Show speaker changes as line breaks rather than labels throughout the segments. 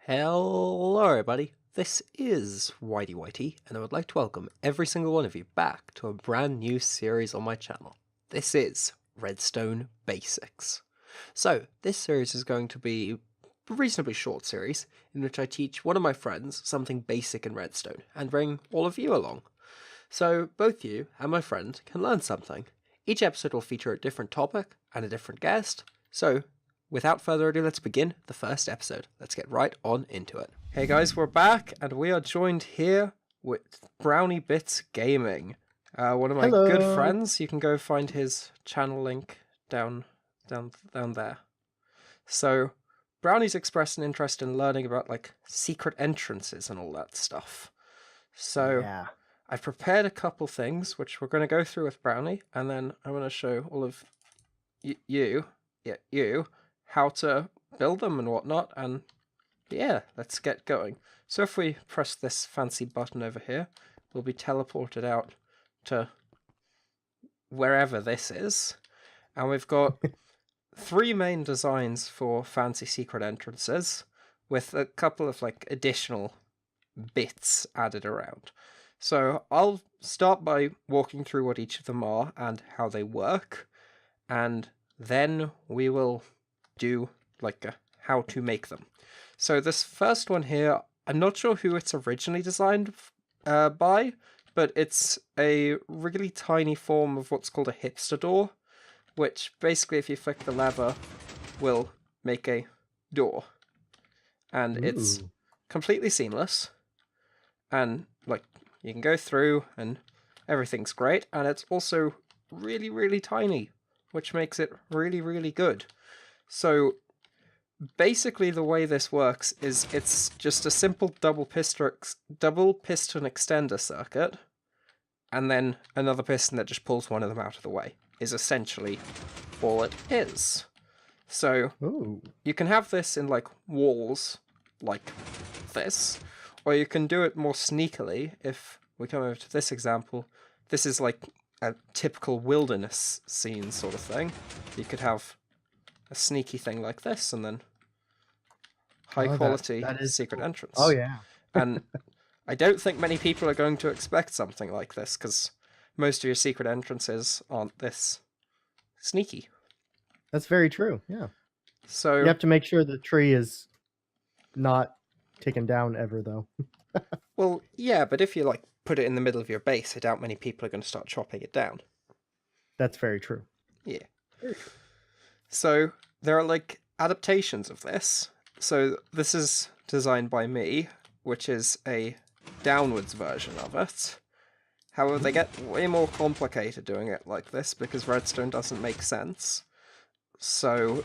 Hello everybody, this is YDYT and I would like to welcome every single one of you back to a brand new series on my channel. This is Redstone Basics. So this series is going to be a reasonably short series in which I teach one of my friends something basic in Redstone and bring all of you along. So both you and my friend can learn something. Each episode will feature a different topic and a different guest, so without further ado, let's begin the first episode. Let's get right on into it. Hey guys, we're back, and we are joined here with BrownieBits Gaming. One of my good friends. You can go find his channel link down there. So, Brownie's expressed an interest in learning about, like, secret entrances and all that stuff. So,
yeah.
I've prepared a couple things, which we're going to go through with Brownie, and then I'm going to show all of you how to build them and whatnot, and yeah, let's get going. So if we press this fancy button over here, we'll be teleported out to wherever this is, and we've got three main designs for fancy secret entrances, with a couple of like additional bits added around. So I'll start by walking through what each of them are and how they work, and then we will do like how to make them. So this first one here, I'm not sure who it's originally designed by, but it's a really tiny form of what's called a hipster door, which basically if you flick the lever will make a door. And it's completely seamless, and like you can go through and everything's great, and it's also really, really tiny, which makes it really, really good. So basically the way this works is it's just a simple double piston extender circuit, and then another piston that just pulls one of them out of the way is essentially all it is. So you can have this in like walls like this, or you can do it more sneakily. If we come over to this example, this is like a typical wilderness scene sort of thing. You could have a sneaky thing like this, and then high quality secret entrance.
Oh yeah.
And I don't think many people are going to expect something like this, because most of your secret entrances aren't this sneaky.
That's very true, yeah.
So
you have to make sure the tree is not taken down ever, though.
Well, yeah, but if you like put it in the middle of your base, I doubt many people are going to start chopping it down.
That's very true.
Yeah. Very true. So there are like adaptations of this. So this is designed by me, which is a downwards version of it. However, they get way more complicated doing it like this because redstone doesn't make sense. So,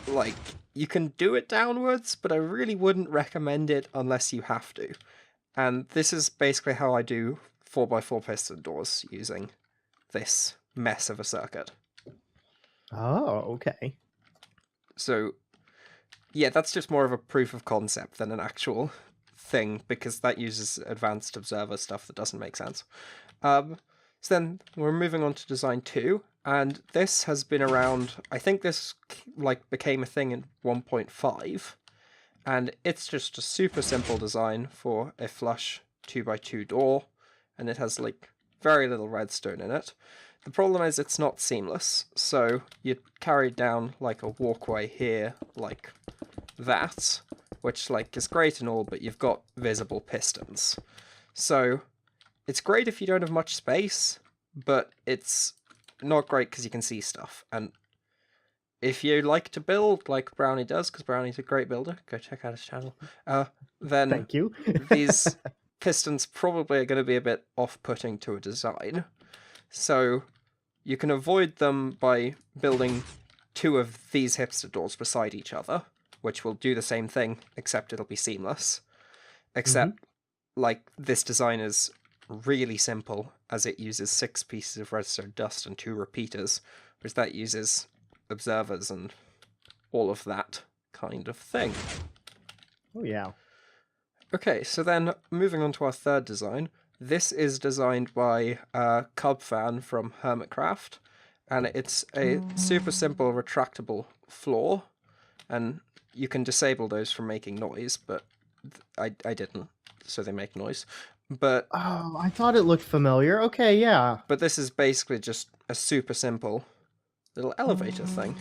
like, you can do it downwards, but I really wouldn't recommend it unless you have to. And this is basically how I do 4x4 piston doors using this mess of a circuit.
Oh, okay.
So, yeah, that's just more of a proof of concept than an actual thing, because that uses advanced observer stuff that doesn't make sense. So then we're moving on to design 2, and this has been around, I think this like became a thing in 1.5, and it's just a super simple design for a flush 2x2 door, and it has like very little redstone in it. The problem is it's not seamless, so you carry down like a walkway here, like that, which like is great and all, but you've got visible pistons. So it's great if you don't have much space, but it's not great because you can see stuff. And if you like to build like Brownie does, because Brownie's a great builder, go check out his channel, then
thank you.
These pistons probably are going to be a bit off-putting to a design. So you can avoid them by building 2 of these hipster doors beside each other, which will do the same thing, except it'll be seamless. Except, like, this design is really simple, as it uses 6 pieces of redstone dust and 2 repeaters, which that uses observers and all of that kind of thing.
Oh yeah.
Okay, so then moving on to our third design. This is designed by Cub Fan from Hermitcraft, and it's a super simple retractable floor, and you can disable those from making noise, but I didn't, so they make noise. But
Oh, I thought it looked familiar. Okay, yeah.
but this is basically just a super simple little elevator thing.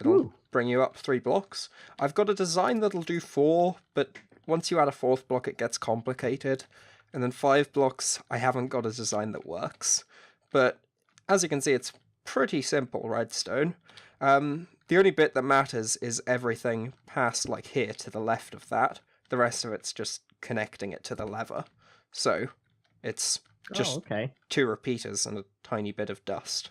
It'll
Ooh.
bring you up 3 blocks. I've got a design that'll do 4, but once you add a 4th block, it gets complicated. And then 5 blocks, I haven't got a design that works. But as you can see, it's pretty simple redstone. The only bit that matters is everything past like here to the left of that. The rest of it's just connecting it to the lever. So it's just
okay.
2 repeaters and a tiny bit of dust.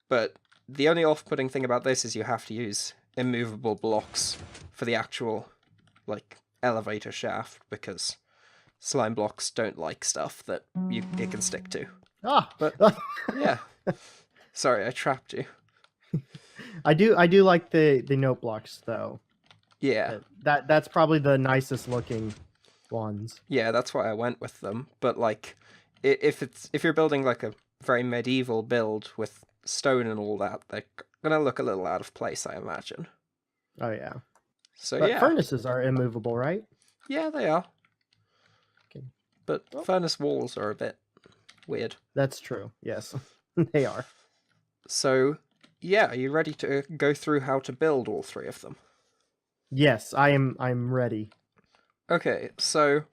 But the only off-putting thing about this is you have to use immovable blocks for the actual like elevator shaft, because slime blocks don't like stuff that it can stick to.
Ah,
but yeah. Sorry, I trapped you.
I do like the note blocks though.
Yeah.
That's probably the nicest looking ones.
Yeah, that's why I went with them. But like, if you're building like a very medieval build with stone and all that, they're gonna look a little out of place, I imagine.
Oh yeah.
So
but
yeah.
Furnaces are immovable, right?
Yeah, they are.
Okay.
But furnace walls are a bit weird.
That's true. Yes, they are.
So yeah, are you ready to go through how to build all 3 of them?
Yes, I'm ready.
Okay, so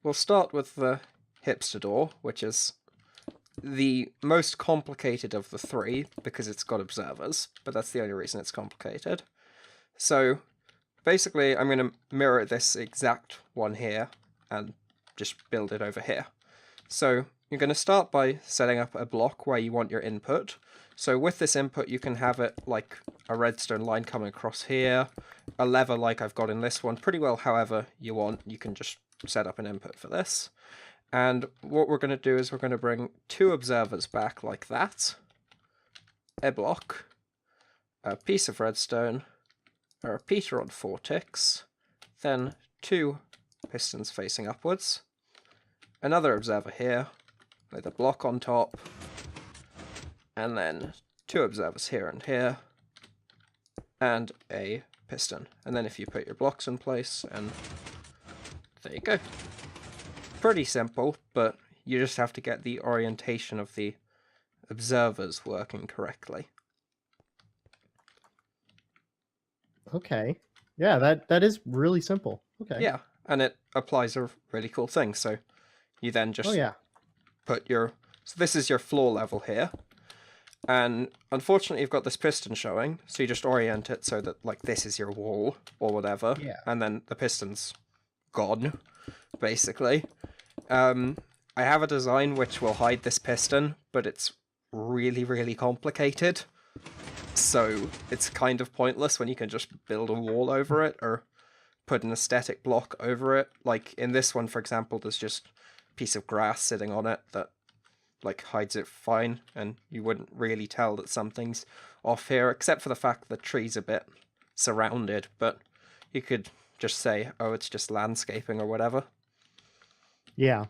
we'll start with the hipster door, which is the most complicated of the 3 because it's got observers, but that's the only reason it's complicated. So basically I'm going to mirror this exact one here and just build it over here. So you're going to start by setting up a block where you want your input. So with this input you can have it like a redstone line coming across here, a lever like I've got in this one, pretty well however you want. You can just set up an input for this. And what we're going to do is we're going to bring 2 observers back like that, a block, a piece of redstone, a repeater on 4 ticks, then 2 pistons facing upwards, another observer here with a block on top, and then 2 observers here and here, and a piston. And then if you put your blocks in place, and there you go. Pretty simple, but you just have to get the orientation of the observers working correctly.
Okay. Yeah, that is really simple. Okay.
Yeah, and it applies a really cool thing. So you then just put your... So this is your floor level here. And unfortunately you've got this piston showing, so you just orient it so that like this is your wall or whatever.
Yeah.
And then the piston's gone, basically. I have a design which will hide this piston, but it's really, really complicated. So it's kind of pointless when you can just build a wall over it or put an aesthetic block over it. Like in this one, for example, there's just a piece of grass sitting on it that like hides it fine, and you wouldn't really tell that something's off here, except for the fact that the tree's a bit surrounded, but you could just say, oh, it's just landscaping or whatever.
Yeah.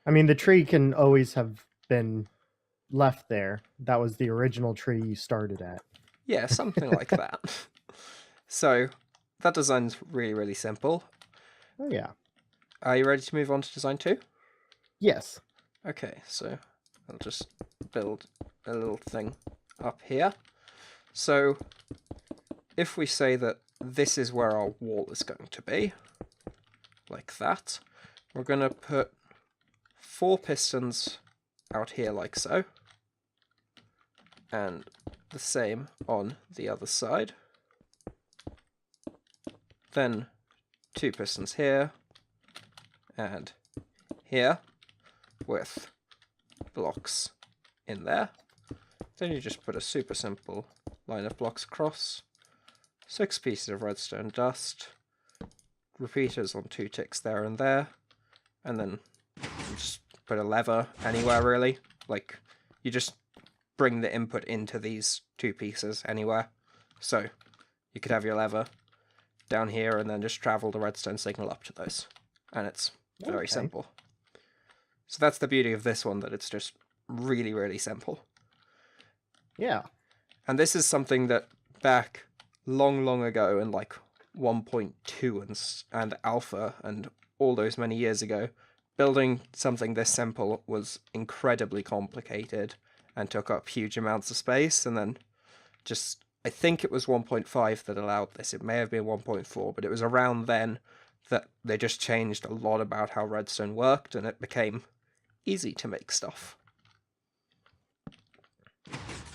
I mean, the tree can always have been left there. That was the original tree you started at.
Yeah, something like that. So that design's really, really simple.
Oh, yeah.
Are you ready to move on to design 2?
Yes.
Okay, so I'll just build a little thing up here. So if we say that this is where our wall is going to be, like that, we're going to put 4 pistons out here like so, and the same on the other side. Then 2 pistons here and here with blocks in there. Then you just put a super simple line of blocks across, 6 pieces of redstone dust, repeaters on 2 ticks there and there, and then you just put a lever anywhere really. Like you just bring the input into these 2 pieces anywhere. So you could have your lever down here and then just travel the redstone signal up to those. And it's very simple. So that's the beauty of this one, that it's just really, really simple.
Yeah.
And this is something that back long, long ago in like 1.2 and alpha and all those many years ago, building something this simple was incredibly complicated and took up huge amounts of space. And then just, I think it was 1.5 that allowed this. It may have been 1.4, but it was around then that they just changed a lot about how redstone worked, and it became easy to make stuff.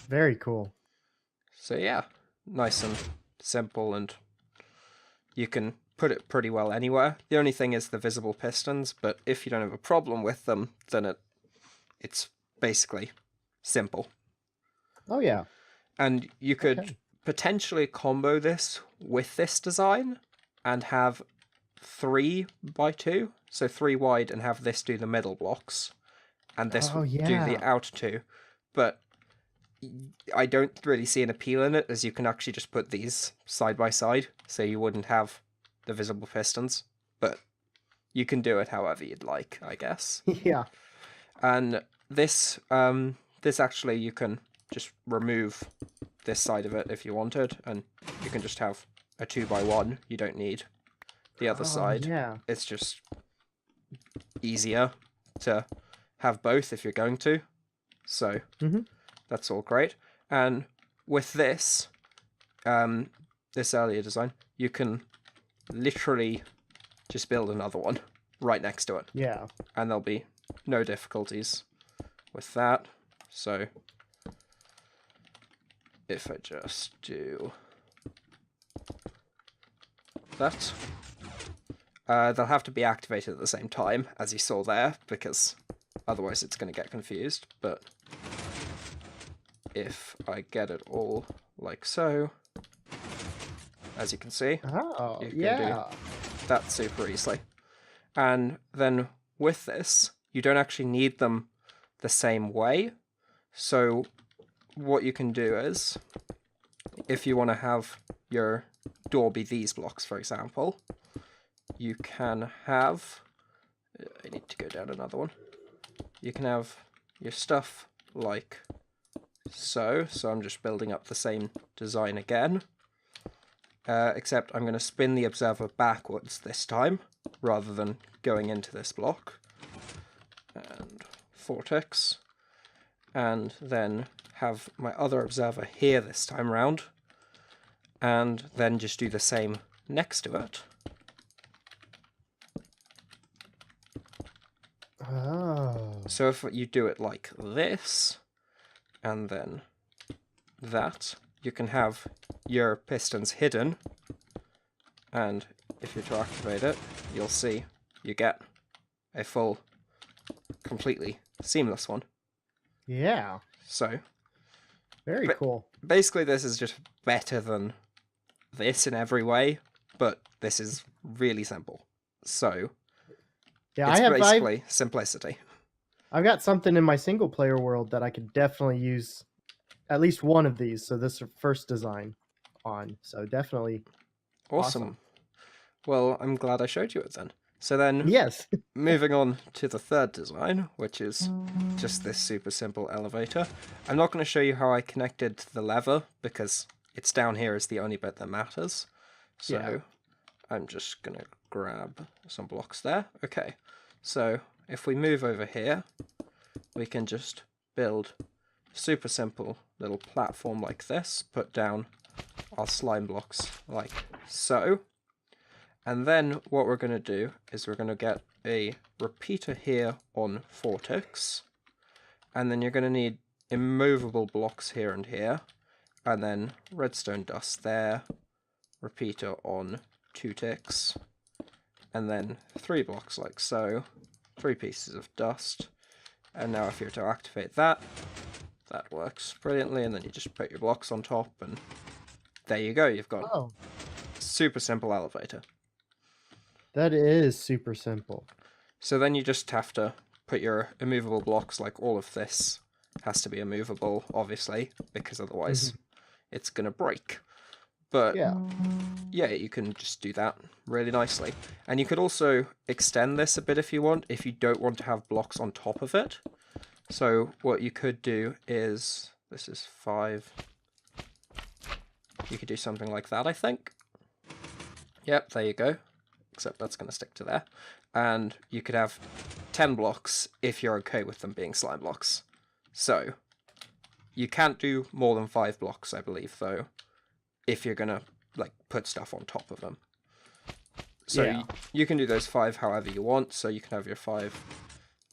Very cool.
So yeah, nice and simple, and you can put it pretty well anywhere. The only thing is the visible pistons, but if you don't have a problem with them, then it's basically simple.
Oh yeah.
And you could potentially combo this with this design and have 3 by 2, so 3 wide, and have this do the middle blocks, and this do the outer 2. But I don't really see an appeal in it, as you can actually just put these side by side, so you wouldn't have the visible pistons. But you can do it however you'd like, I guess.
Yeah.
And this actually, you can just remove this side of it if you wanted, and you can just have a 2 by 1. You don't need the other side.
Yeah.
It's just easier to have both if you're going to. So that's all great. And with this, this earlier design, you can literally just build another one right next to it.
Yeah.
And there'll be no difficulties with that. So if I just do that, they'll have to be activated at the same time, as you saw there, because otherwise it's going to get confused. But if I get it all like so, as you can see, you can do that super easily. And then with this, you don't actually need them the same way. So what you can do is, if you want to have your door be these blocks, for example, you can have, I need to go down another one, you can have your stuff like so. So I'm just building up the same design again, except I'm going to spin the observer backwards this time, rather than going into this block. And 4 ticks. And then have my other observer here this time round, and then just do the same next to it.
Oh.
So if you do it like this, and then that, you can have your pistons hidden, and if you're to activate it, you'll see you get a full, completely seamless one.
Yeah.
So
very cool.
Basically, this is just better than this in every way, but this is really simple. So
yeah,
it's basically simplicity.
I've got something in my single player world that I could definitely use at least one of these. So this is first design on. So definitely
awesome. Well, I'm glad I showed you it then. So then,
yes,
moving on to the third design, which is just this super simple elevator. I'm not going to show you how I connected the lever, because it's down here is the only bit that matters. So I'm just going to grab some blocks there. Okay, so if we move over here, we can just build a super simple little platform like this, put down our slime blocks like so. And then what we're going to do is we're going to get a repeater here on 4 ticks. And then you're going to need immovable blocks here and here. And then redstone dust there, repeater on 2 ticks. And then 3 blocks like so, 3 pieces of dust. And now if you're to activate that, that works brilliantly. And then you just put your blocks on top, and there you go. You've got a super simple elevator.
That is super simple.
So then you just have to put your immovable blocks, like all of this has to be immovable, obviously, because otherwise it's going to break. But yeah, you can just do that really nicely. And you could also extend this a bit if you want, if you don't want to have blocks on top of it. So what you could do is, this is 5, you could do something like that, I think. Yep, there you go. Except that's going to stick to there. And you could have 10 blocks if you're okay with them being slime blocks. So, you can't do more than 5 blocks, I believe, though, if you're going to like put stuff on top of them. So
Yeah.
you can do those 5 however you want. So you can have your 5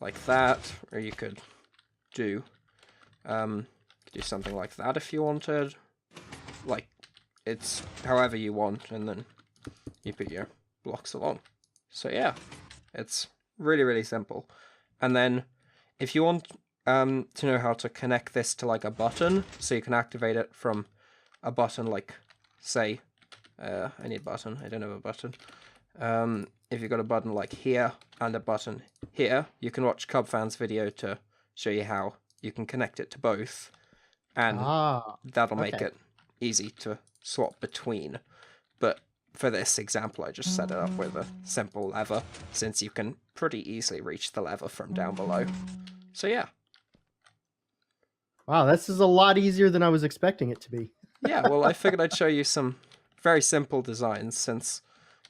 like that, or you could do something like that if you wanted. Like, it's however you want, and then you put your blocks along. So yeah, it's really, really simple. And then if you want to know how to connect this to like a button, so you can activate it from a button like, say, I need a button, I don't have a button. If you've got a button like here and a button here, you can watch Cubfan's video to show you how you can connect it to both, and that'll make it easy to swap between. But for this example, I just set it up with a simple lever, since you can pretty easily reach the lever from down below. So yeah.
Wow, this is a lot easier than I was expecting it to be.
Yeah, well, I figured I'd show you some very simple designs, since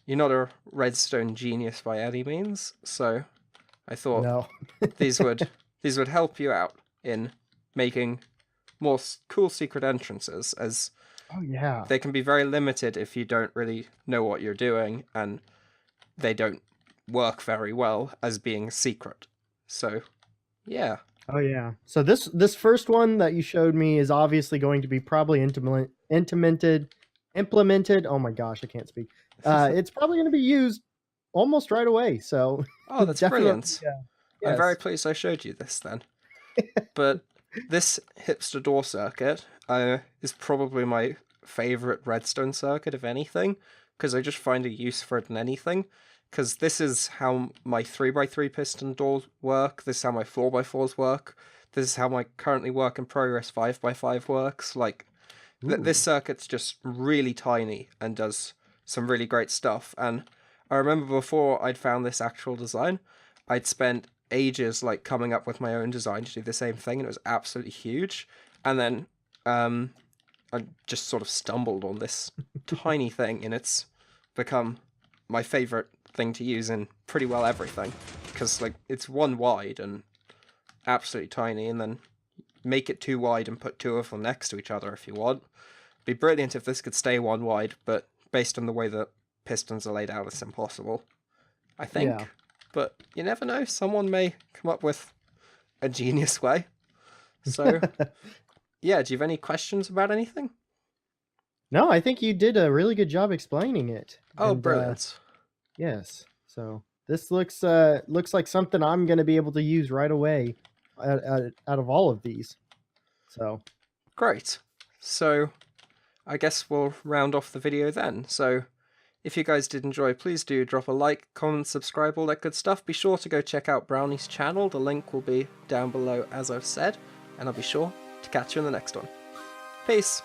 you're not a redstone genius by any means, so I thought these would help you out in making more cool secret entrances, as they can be very limited if you don't really know what you're doing, and they don't work very well as being secret. So, yeah.
Oh yeah. So this first one that you showed me is obviously going to be probably implemented. Oh my gosh, I can't speak. It's probably going to be used almost right away. So
oh, that's brilliant.
Yeah. Yes.
I'm very pleased I showed you this then. But this hipster door circuit is probably my favorite redstone circuit of anything, because I just find a use for it in anything. Because this is how my 3x3 piston doors work, this is how my 4x4s work, this is how my currently work in progress 5x5 works. Like, this circuit's just really tiny and does some really great stuff. And I remember before I'd found this actual design, I'd spent ages like coming up with my own design to do the same thing, and it was absolutely huge. And then I just sort of stumbled on this tiny thing, and it's become my favorite thing to use in pretty well everything, because like it's 1 wide and absolutely tiny, and then make it 2 wide and put 2 of them next to each other if you want. It'd be brilliant if this could stay 1 wide, but based on the way that pistons are laid out, it's impossible, I think. Yeah. But you never know, someone may come up with a genius way. So yeah, do you have any questions about anything?
No, I think you did a really good job explaining it.
Oh, brilliant.
Yes. So this looks like something I'm going to be able to use right away out of all of these. So
great. So I guess we'll round off the video then. So if you guys did enjoy, please do drop a like, comment, subscribe, all that good stuff. Be sure to go check out Brownie's channel. The link will be down below, as I've said, and I'll be sure to catch you in the next one. Peace.